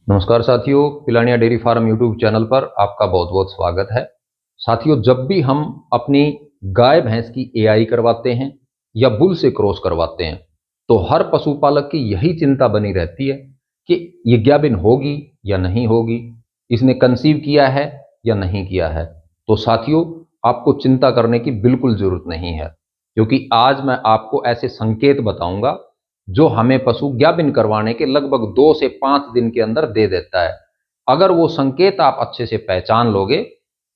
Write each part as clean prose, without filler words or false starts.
नमस्कार साथियों, Pilania dairy farm YouTube channel पर आपका बहुत बहुत स्वागत है। साथियों, जब भी हम अपनी गाय भैंस की एआई करवाते हैं या बुल से क्रॉस करवाते हैं तो हर पशुपालक की यही चिंता बनी रहती है कि ये गाभिन होगी या नहीं होगी, इसने कंसीव किया है या नहीं किया है। तो साथियों, आपको चिंता करने की बिल्कुल जरूरत नहीं है, क्योंकि आज मैं आपको ऐसे संकेत बताऊंगा जो हमें पशु गाभिन करवाने के लगभग 2 से 5 दिन के अंदर दे देता है। अगर वो संकेत आप अच्छे से पहचान लोगे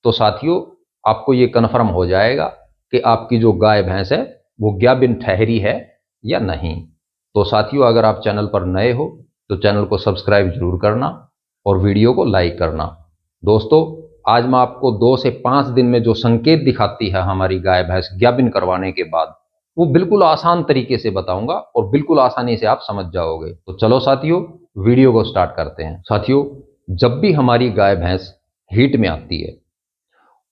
तो साथियों, आपको ये कन्फर्म हो जाएगा कि आपकी जो गाय भैंस है वो गाभिन ठहरी है या नहीं। तो साथियों, अगर आप चैनल पर नए हो तो चैनल को सब्सक्राइब जरूर करना और वीडियो को लाइक करना। दोस्तों, आज मैं आपको 2 से 5 दिन में जो संकेत दिखाती है हमारी गाय भैंस गाभिन करवाने के बाद, वो बिल्कुल आसान तरीके से बताऊंगा और बिल्कुल आसानी से आप समझ जाओगे। तो चलो साथियों, वीडियो को स्टार्ट करते हैं। साथियों, जब भी हमारी गाय भैंस हीट में आती है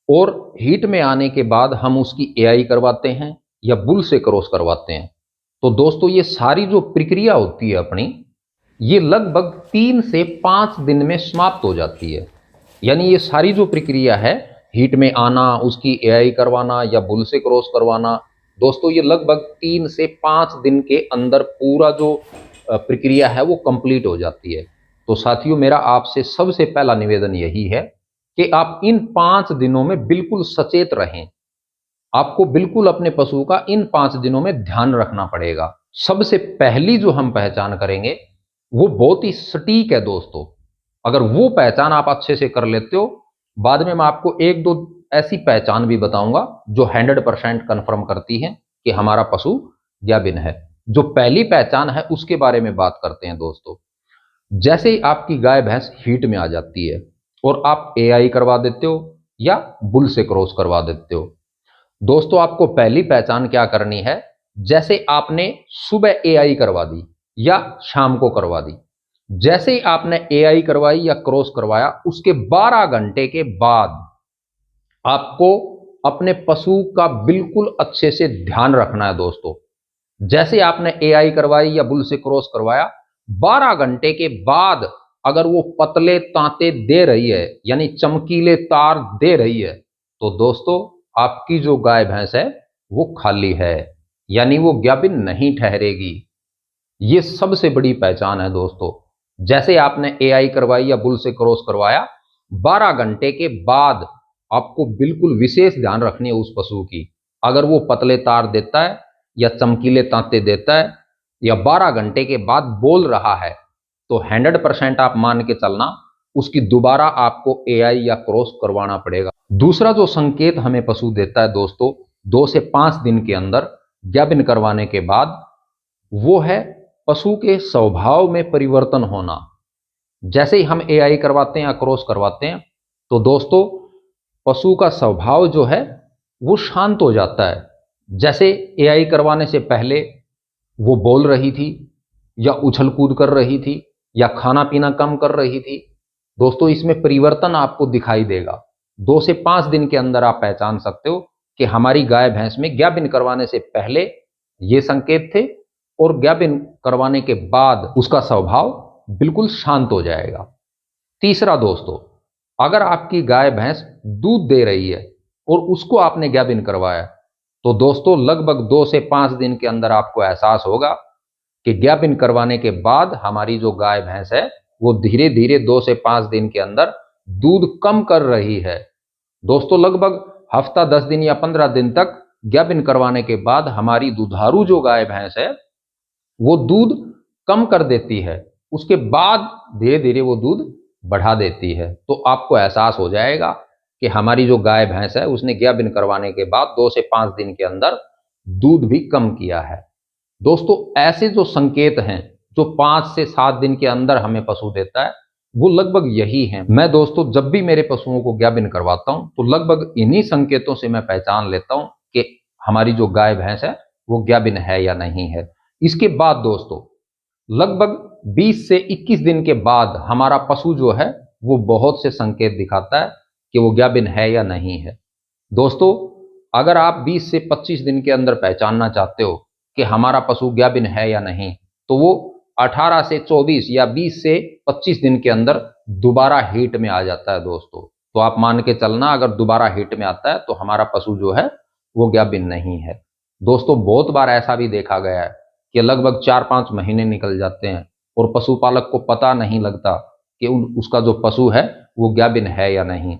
और हीट में आने के बाद हम उसकी एआई करवाते हैं या बुल से क्रॉस करवाते हैं, तो दोस्तों ये सारी जो प्रक्रिया होती है अपनी, ये लगभग 3 से 5 दिन में समाप्त हो जाती है। यानी ये सारी जो प्रक्रिया है, हीट में आना, उसकी एआई करवाना या बुल से क्रॉस करवाना, दोस्तों ये लगभग 3 से 5 दिन के अंदर पूरा जो प्रक्रिया है वो कंप्लीट हो जाती है। तो साथियों, मेरा आपसे सबसे पहला निवेदन यही है कि आप इन 5 दिनों में बिल्कुल सचेत रहें। आपको बिल्कुल अपने पशु का इन 5 दिनों में ध्यान रखना पड़ेगा। सबसे पहली जो हम पहचान करेंगे वो बहुत ही सटीक है दोस्तों। अगर वो पहचान आप अच्छे से कर लेते हो, बाद में मैं आपको एक दो ऐसी पहचान भी बताऊंगा जो 100% कंफर्म करती है कि हमारा पशु गाभिन है। जो पहली पहचान है उसके बारे में बात करते हैं दोस्तों। जैसे ही आपकी गाय भैंस हीट में आ जाती है और आप एआई करवा देते हो या बुल से क्रॉस करवा देते हो, दोस्तों आपको पहली पहचान क्या करनी है। जैसे आपने सुबह एआई करवा दी या शाम को करवा दी, जैसे ही आपने एआई करवाई या क्रॉस करवाया, उसके 12 घंटे के बाद आपको अपने पशु का बिल्कुल अच्छे से ध्यान रखना है दोस्तों। जैसे आपने एआई करवाई या बुल से क्रॉस करवाया, 12 घंटे के बाद अगर वो पतले तांते दे रही है, यानी चमकीले तार दे रही है, तो दोस्तों आपकी जो गाय भैंस है वो खाली है, यानी वो गाभिन नहीं ठहरेगी। ये सबसे बड़ी पहचान है दोस्तों। जैसे आपने एआई करवाई या बुल से क्रॉस करवाया, 12 घंटे के बाद आपको बिल्कुल विशेष ध्यान रखनी है उस पशु की। अगर वो पतले तार देता है या चमकीले तांते देता है या 12 घंटे के बाद बोल रहा है, तो 100% आप मान के चलना उसकी दोबारा आपको एआई या क्रॉस करवाना पड़ेगा। दूसरा जो संकेत हमें पशु देता है दोस्तों 2 से 5 दिन के अंदर गाभिन करवाने के बाद, वो है पशु के स्वभाव में परिवर्तन होना। जैसे ही हम एआई करवाते हैं या क्रॉस करवाते हैं तो दोस्तों पशु का स्वभाव जो है वो शांत हो जाता है। जैसे एआई करवाने से पहले वो बोल रही थी या उछल कूद कर रही थी या खाना पीना कम कर रही थी, दोस्तों इसमें परिवर्तन आपको दिखाई देगा। 2 से 5 दिन के अंदर आप पहचान सकते हो कि हमारी गाय भैंस में गाभिन करवाने से पहले ये संकेत थे और गाभिन करवाने के बाद उसका स्वभाव बिल्कुल शांत हो जाएगा। तीसरा दोस्तों, अगर आपकी गाय भैंस दूध दे रही है और उसको आपने गाभिन करवाया, तो दोस्तों लगभग 2 से 5 दिन के अंदर आपको एहसास होगा कि गाभिन करवाने के बाद हमारी जो गाय भैंस है वो धीरे धीरे 2 से 5 दिन के अंदर दूध कम कर रही है। दोस्तों लगभग हफ्ता 10 दिन या 15 दिन तक गाभिन करवाने के बाद हमारी दुधारू जो गाय भैंस है वो दूध कम कर देती है, उसके बाद धीरे धीरे वो दूध बढ़ा देती है। तो आपको एहसास हो जाएगा कि हमारी जो गाय भैंस है उसने गाभिन करवाने के बाद 2 से 5 दिन के अंदर दूध भी कम किया है। दोस्तों ऐसे जो संकेत हैं जो 5 से 7 दिन के अंदर हमें पशु देता है, वो लगभग यही हैं। मैं दोस्तों जब भी मेरे पशुओं को गाभिन करवाता हूं तो लगभग इन्हीं संकेतों से मैं पहचान लेता हूं कि हमारी जो गाय भैंस है वो गाभिन है या नहीं है। इसके बाद दोस्तों लगभग 20 से 21 दिन के बाद हमारा पशु जो है वो बहुत से संकेत दिखाता है कि वो गाभिन है या नहीं है। दोस्तों अगर आप 20 से 25 दिन के अंदर पहचानना चाहते हो कि हमारा पशु गाभिन है या नहीं, तो वो 18 से 24 या 20 से 25 दिन के अंदर दोबारा हीट में आ जाता है दोस्तों। तो आप मान के चलना, अगर दोबारा हीट में आता है तो हमारा पशु जो है वो गाभिन नहीं है। दोस्तों बहुत बार ऐसा भी देखा गया है कि लगभग 4-5 महीने निकल जाते हैं और पशुपालक को पता नहीं लगता कि उसका जो पशु है वो गाभिन है या नहीं।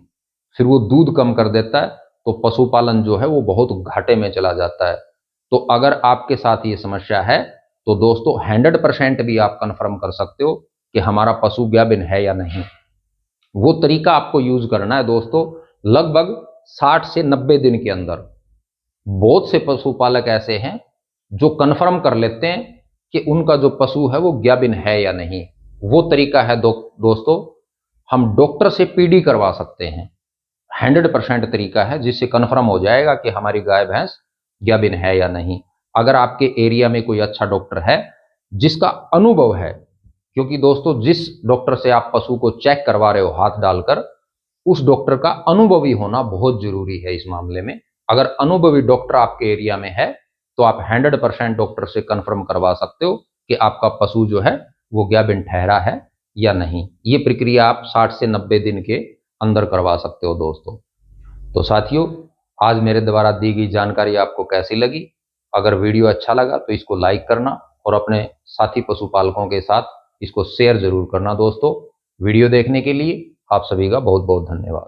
फिर वो दूध कम कर देता है तो पशुपालन जो है वो बहुत घाटे में चला जाता है। तो अगर आपके साथ ये समस्या है तो दोस्तों 100% भी आप कंफर्म कर सकते हो कि हमारा पशु गाभिन है या नहीं। वो तरीका आपको यूज करना है दोस्तों लगभग 60 से 90 दिन के अंदर। बहुत से पशुपालक ऐसे हैं जो कंफर्म कर लेते हैं कि उनका जो पशु है वो गाभिन है या नहीं। वो तरीका है दोस्तों, हम डॉक्टर से पीडी करवा सकते हैं। 100% तरीका है जिससे कंफर्म हो जाएगा कि हमारी गाय भैंस गाभिन है या नहीं। अगर आपके एरिया में कोई अच्छा डॉक्टर है जिसका अनुभव है, क्योंकि दोस्तों जिस डॉक्टर से आप पशु को चेक करवा रहे हो हाथ डालकर, उस डॉक्टर का अनुभवी होना बहुत जरूरी है इस मामले में। अगर अनुभवी डॉक्टर आपके एरिया में है तो आप 100% डॉक्टर से कंफर्म करवा सकते हो कि आपका पशु जो है वो गाभिन ठहरा है या नहीं। ये प्रक्रिया आप 60 से 90 दिन के अंदर करवा सकते हो दोस्तों। तो साथियों, आज मेरे द्वारा दी गई जानकारी आपको कैसी लगी? अगर वीडियो अच्छा लगा तो इसको लाइक करना और अपने साथी पशुपालकों के साथ इसको शेयर जरूर करना दोस्तों। वीडियो देखने के लिए आप सभी का बहुत बहुत धन्यवाद।